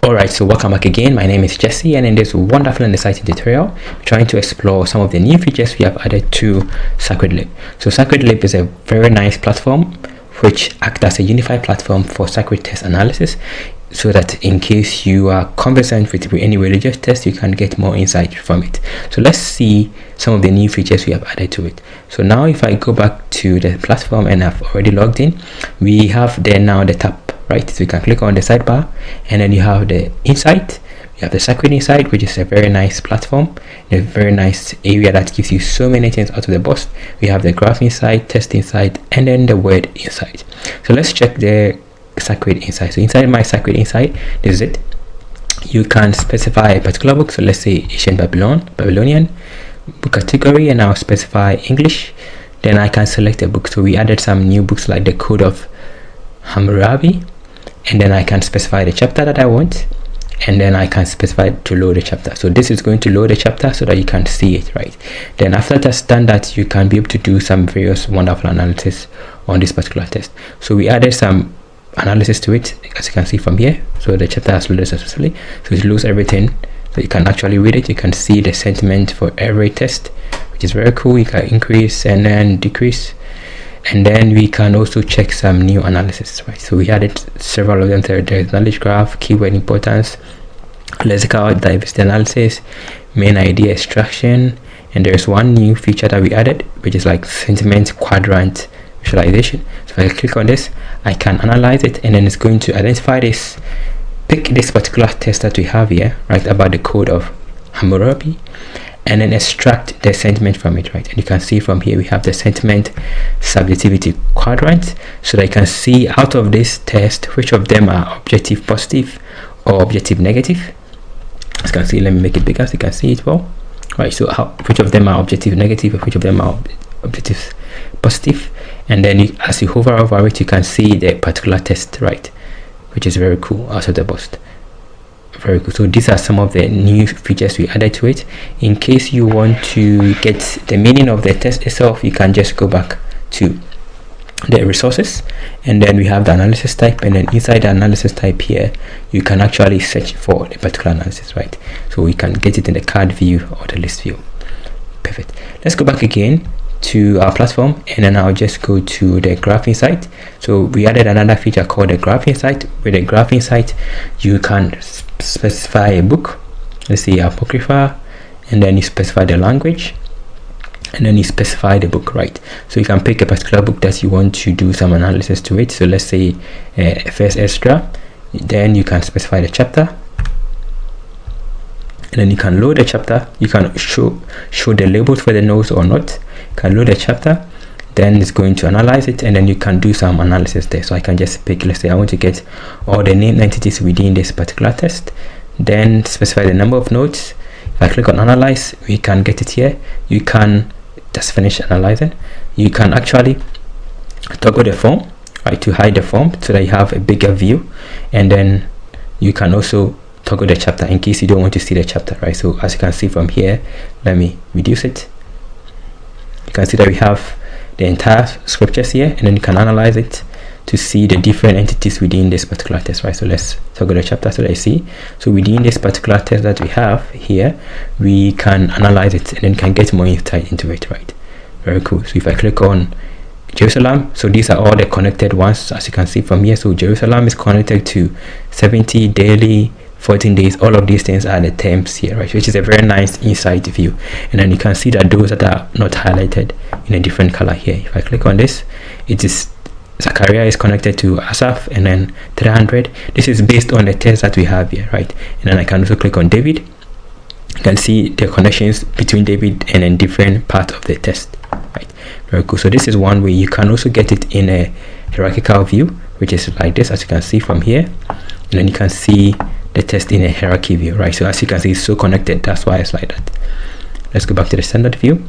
Alright, so welcome back again. My name is Jesse, and in this wonderful and exciting tutorial, we're trying to explore some of the new features we have added to SacredLib. So SacredLib is a very nice platform which acts as a unified platform for sacred text analysis, so that in case you are conversant with any religious text, you can get more insight from it. So let's see some of the new features we have added to it. So now if I go back to the platform and I've already logged in, we have there now the tab, right? So you can click on the sidebar, and then you have the insight. You have the Sacred Insight, which is a very nice platform, a very nice area that gives you so many things out of the box. We have the graph insight, test insight, and then the word insight. So let's check the Sacred Insight. So inside my Sacred Insight, this is it. You can specify a particular book. So let's say Ancient Babylonian book category, and I'll specify English. Then I can select a book. So we added some new books like the Code of Hammurabi, and then I can specify the chapter that I want, and then I can specify to load the chapter. So this is going to load the chapter so that you can see it, right? Then after that's done, that you can be able to do some various wonderful analysis on this particular text. So we added some analysis to it, as you can see from here. So the chapter has loaded successfully, so it loads everything, so you can actually read it. You can see the sentiment for every text, which is very cool. You can increase and then decrease, and then we can also check some new analysis, right? So we added several of them. There's knowledge graph, keyword importance, lexical diversity analysis, main idea extraction, and there's one new feature that we added, which is like sentiment quadrant visualization. So if I click on this, I can analyze it, and then it's going to identify this, pick this particular text that we have here, right, about the Code of Hammurabi, and then extract the sentiment from it, right? And you can see from here we have the sentiment subjectivity quadrant, so that you can see out of this test which of them are objective positive or objective negative. As you can see, let me make it bigger so you can see it well, right? So which of them are objective negative and which of them are objective positive, and then as you hover over it, you can see the particular test, right, which is very cool out of the box. Very cool. So these are some of the new features we added to it. In case you want to get the meaning of the text itself, you can just go back to the resources, and then we have the analysis type, and then inside the analysis type here you can actually search for the particular analysis, right? So we can get it in the card view or the list view. Perfect. Let's go back again to our platform, and then I'll just go to the graph insight. So we added another feature called the graph insight. With the graph insight, you can specify a book, let's say Apocrypha, and then you specify the language, and then you specify the book, right? So you can pick a particular book that you want to do some analysis to it. So let's say First Ezra. Then you can specify the chapter, and then you can load the chapter. You can show the labels for the notes or not. You can load the chapter, then it's going to analyze it, and then you can do some analysis there. So I can just pick, let's say I want to get all the named entities within this particular text, then specify the number of notes. If I click on analyze, we can get it here. You can just finish analyzing. You can actually toggle the form, right, to hide the form so that you have a bigger view, and then you can also toggle the chapter in case you don't want to see the chapter, right? So as you can see from here, let me reduce it. You can see that we have the entire scriptures here, and then you can analyze it to see the different entities within this particular text, right? So let's toggle the chapter so that you see. So within this particular text that we have here, we can analyze it, and then can get more insight into it, right? Very cool. So if I click on Jerusalem, so these are all the connected ones, as you can see from here. So Jerusalem is connected to 70 daily, 14 days. All of these things are the terms here, right, which is a very nice insight view. And then you can see that those that are not highlighted in a different color here. If I click on this, it is Zachariah is connected to Asaph, and then 300. This is based on the text that we have here, right? And then I can also click on David. You can see the connections between David and then different parts of the text, right? Very cool. So this is one way. You can also get it in a hierarchical view, which is like this, as you can see from here, and then you can see the text in a hierarchy view, right? So as you can see, it's so connected, that's why it's like that. Let's go back to the standard view,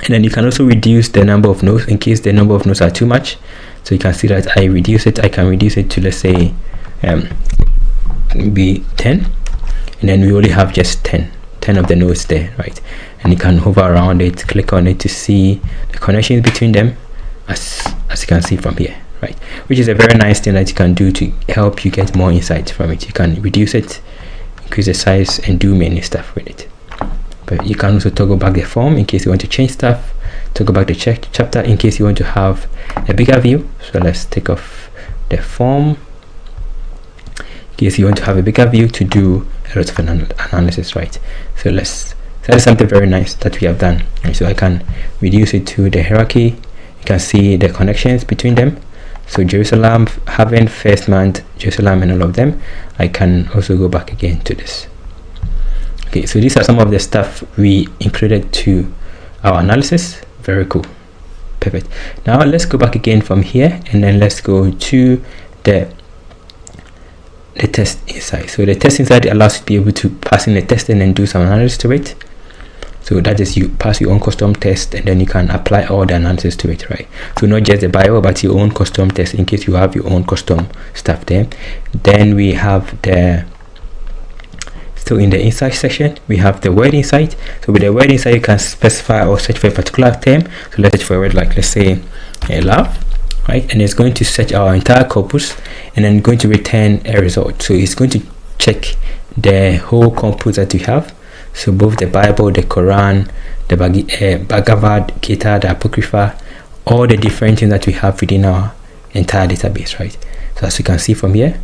and then you can also reduce the number of nodes in case the number of nodes are too much. So you can see that I reduce it. I can reduce it to, let's say be 10, and then we only have just 10 of the nodes there, right? And you can hover around it, click on it to see the connections between them, as you can see from here. right? Which is a very nice thing that you can do to help you get more insight from it. You can reduce it, increase the size, and do many stuff with it. But you can also toggle back the form in case you want to change stuff, toggle back the chapter in case you want to have a bigger view. So let's take off the form in case you want to have a bigger view to do a lot of analysis, right? So that is something very nice that we have done. And so I can reduce it to the hierarchy. You can see the connections between them. So Jerusalem, having first month, Jerusalem, and all of them. I can also go back again to this. Okay, so these are some of the stuff we included to our analysis. Very cool. Perfect. Now let's go back again from here, and then let's go to the test inside. So the test inside allows you to be able to pass in the test and then do some analysis to it. So that is, you pass your own custom test, and then you can apply all the analysis to it, right? So not just the Bible, but your own custom test in case you have your own custom stuff there. Then we have so in the insight section, we have the word insight. So with the word insight, you can specify or search for a particular term. So let's search for a word like, let's say, love, right? And it's going to search our entire corpus and then going to return a result. So it's going to check the whole corpus that we have. So both the Bible, the Quran, the Bhagavad Gita, the Apocrypha, all the different things that we have within our entire database, right? So as you can see from here,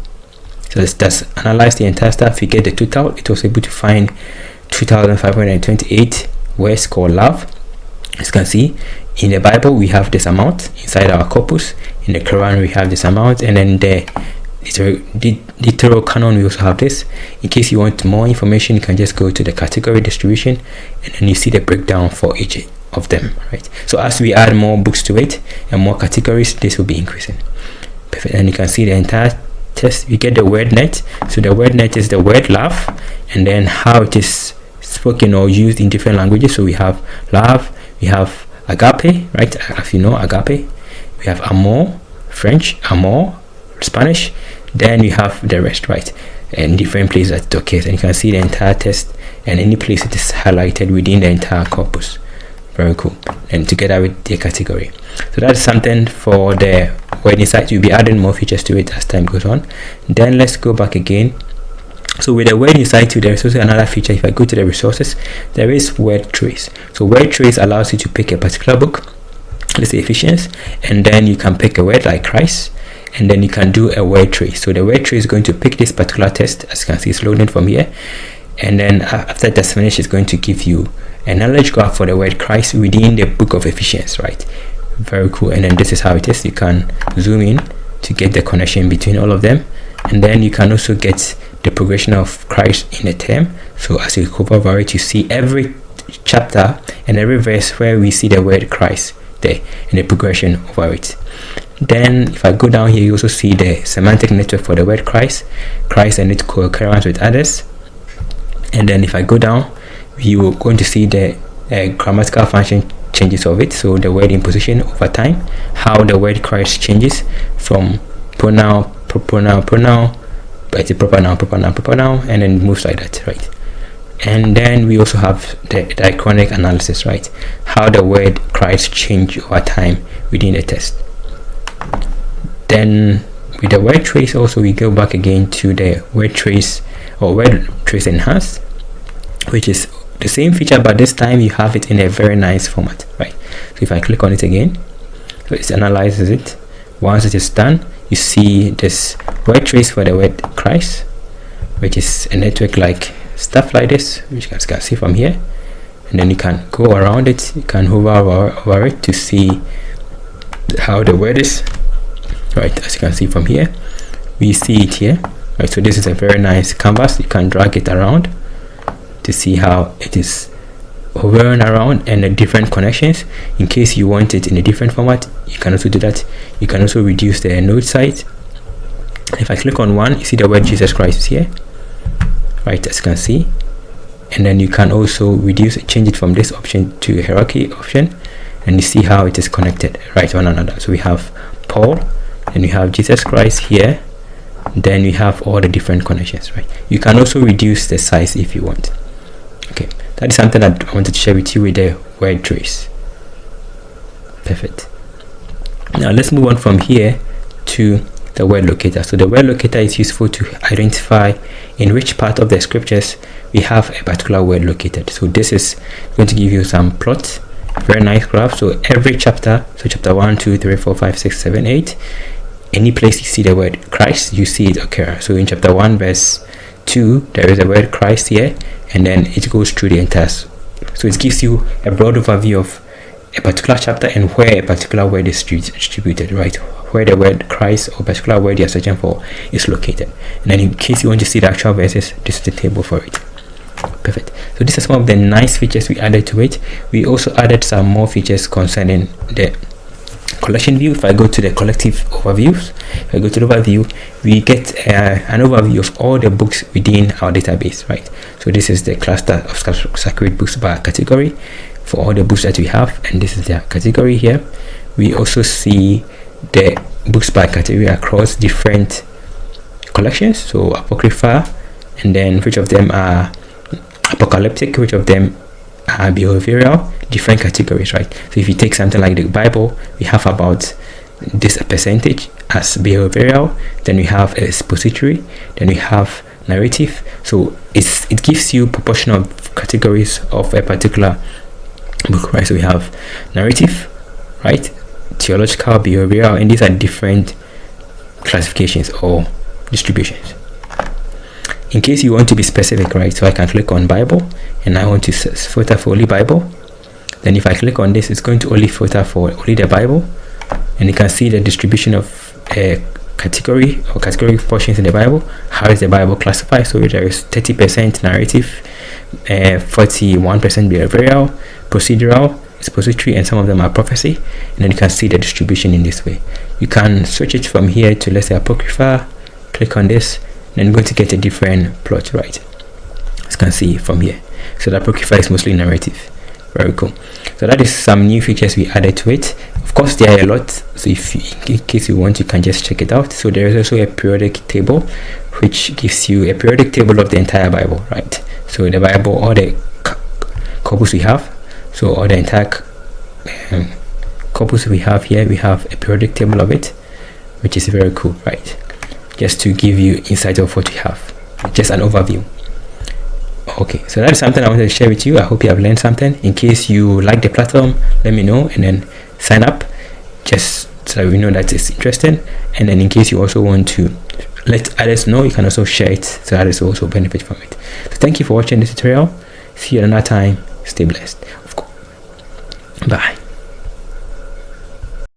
so let's just analyze the entire stuff. We get the total. It was able to find 2,528 words called love. As you can see, in the Bible we have this amount inside our corpus. In the Quran we have this amount, and then the literal canon we also have this. In case you want more information, you can just go to the category distribution, and then you see the breakdown for each of them, right? So as we add more books to it and more categories, this will be increasing. Perfect. And you can see the entire test. We get the word net. So the word net is the word love, and then how it is spoken or used in different languages. So we have love, we have agape, right? As you know, agape. We have amor, French, amor, Spanish. Then we have the rest, right? And different places that it occurs, and you can see the entire test and any place it is highlighted within the entire corpus. Very cool. And together with the category. So that's something for the word insight. You'll be adding more features to it as time goes on. Then let's go back again. So with the word insight, there is also another feature. If I go to the resources, there is word trace. So word trace allows you to pick a particular book, let's say Ephesians, and then you can pick a word like Christ, and then you can do a word trace. So the word trace is going to pick this particular test. As you can see, it's loading from here, and then after that's finished, it's going to give you a knowledge graph for the word Christ within the book of Ephesians, right? Very cool. And then this is how it is. You can zoom in to get the connection between all of them, and then you can also get the progression of Christ in a term. So as you hover over it, you see every chapter and every verse where we see the word Christ there and the progression over it. Then if I go down here, you also see the semantic network for the word Christ and its co-occurrence with others. And then if I go down, you are going to see the grammatical function changes of it. So the word in position over time, how the word Christ changes from pronoun, but it's a proper noun, and then moves like that, right? And then we also have the diachronic analysis, right? How the word Christ change over time within the text. Then with the word trace also, we go back again to the word trace or word trace enhanced, which is the same feature, but this time you have it in a very nice format, right? So if I click on it again, so it analyzes it. Once it is done, you see this word trace for the word Christ, which is a network like stuff like this, which you can see from here, and then you can go around it. You can hover over it to see how the word is, right? As you can see from here, we see it here, right? So this is a very nice canvas. You can drag it around to see how it is hovering around and the different connections. In case you want it in a different format, you can also do that. You can also reduce the node size. If I click on one, you see the word Jesus Christ is here, right? As you can see, and then you can also change it from this option to hierarchy option, and you see how it is connected right to one another. So we have Paul, and we have Jesus Christ here, then we have all the different connections, right? You can also reduce the size if you want. Okay, that is something that I wanted to share with you with the word trace. Perfect. Now let's move on from here to the word locator. So the word locator is useful to identify in which part of the scriptures we have a particular word located. So this is going to give you some plots, very nice graph. So every chapter, so chapter 1, 2, 3, 4, 5, 6, 7, 8, any place you see the word Christ, you see it occur. So in chapter 1 verse 2, there is a word Christ here, and then it goes through the entire. So it gives you a broad overview of a particular chapter and where a particular word is distributed, right? Where the word Christ or particular word you're searching for is located. And then in case you want to see the actual verses, this is the table for it. Perfect. So these are some of the nice features we added to it. We also added some more features concerning the collection view. If I go to the collective overviews, if I go to the overview, we get an overview of all the books within our database, right? So this is the cluster of sacred books by category for all the books that we have, and this is their category here. We also see the books by category across different collections, so apocrypha, and then which of them are apocalyptic, which of them are behavioral, different categories, right? So if you take something like the Bible, we have about this percentage as behavioral, then we have expository, then we have narrative. So it gives you proportional categories of a particular book, right? So we have narrative, right, theological, behavioral, and these are different classifications or distributions. In case you want to be specific, right, so I can click on Bible and I want to filter for only Bible. Then if I click on this, it's going to only filter for only the Bible, and you can see the distribution of a category or category portions in the Bible. How is the Bible classified? So there is 30% narrative, 41% behavioral, procedural, expository, and some of them are prophecy. And then you can see the distribution in this way. You can switch it from here to, let's say, apocrypha. Click on this, then you're going to get a different plot, right? As you can see from here. So the apocrypha is mostly narrative. Very cool. So that is some new features we added to it. Of course, there are a lot, so in case you want, you can just check it out. So there is also a periodic table, which gives you a periodic table of the entire Bible, right? So the Bible, all the corpus we have, so all the entire corpus we have here, we have a periodic table of it, which is very cool, right? Just to give you insight of what we have, just an overview. Okay, so that is something I wanted to share with you. I hope you have learned something. In case you like the platform, let me know and then sign up, just so we know that it's interesting. And then in case you also want to let others know, you can also share it so others also benefit from it. So thank you for watching this tutorial. See you another time. Stay blessed. Of course. Bye.